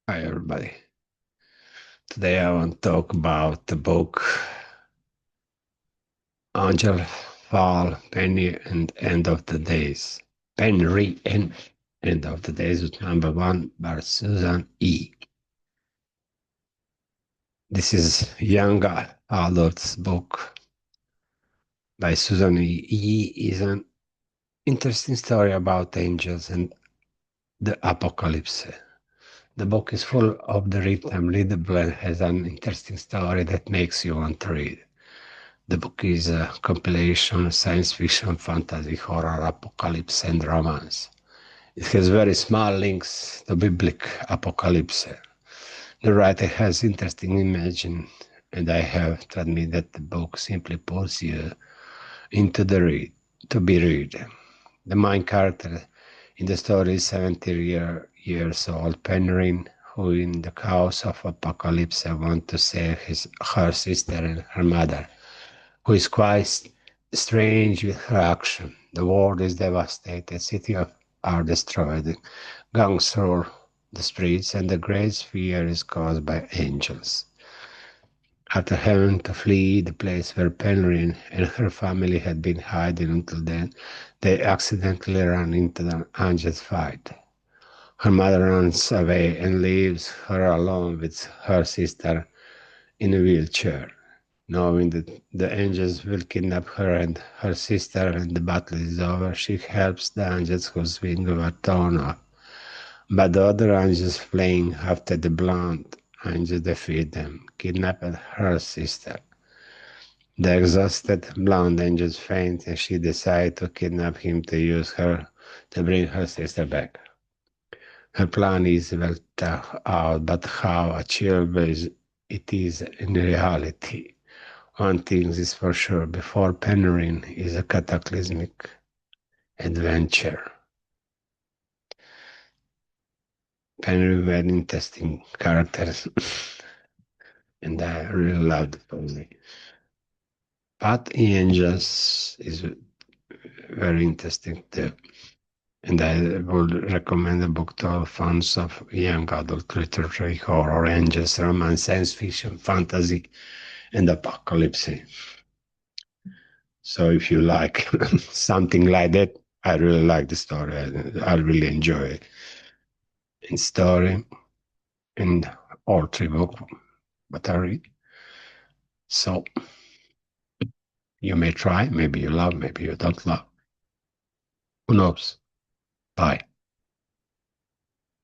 Hi, everybody. Today I want to talk about the book Angelfall, Penny and End of the Days. Penry and End of the Days, number one by Susan E. This is young adult's book by Susan E. E is an interesting story about angels and the apocalypse. The book is full of the rhythm, readable, and has an interesting story that makes you want to read. The book is a compilation of science fiction, fantasy, horror, apocalypse, and romance. It has very small links to biblical apocalypse. The writer has interesting images, and I have to admit that the book simply pulls you into the read to be read. The main character in the story is 70 years old Penryn, who in the chaos of apocalypse wants to save her sister and her mother, who is quite strange with her action. The world is devastated, cities are destroyed, gangs rule the streets, and the great fear is caused by angels. After having to flee the place where Penryn and her family had been hiding until then, they accidentally run into an angel's fight. Her mother runs away and leaves her alone with her sister in a wheelchair. Knowing that the angels will kidnap her and her sister and the battle is over, she helps the angels whose wings were torn off. But the other angels fleeing after the blonde angel defeat them, kidnap her sister. The exhausted blonde angel faints and she decides to kidnap him to use her to bring her sister back. Her plan is well thought out, but how achievable it is in reality. One thing is for sure, before Penryn is a cataclysmic adventure. Penryn very interesting characters, and I really loved the story. But Angels is very interesting too, and I would recommend the book to all fans of young adult literature, horror, angels, romance, science fiction, fantasy, and apocalypse. So if you like something like that, I really like the story. I really enjoy it. In story, in all three books, but I read. So you may try, maybe you love, maybe you don't love. Who knows? Bye.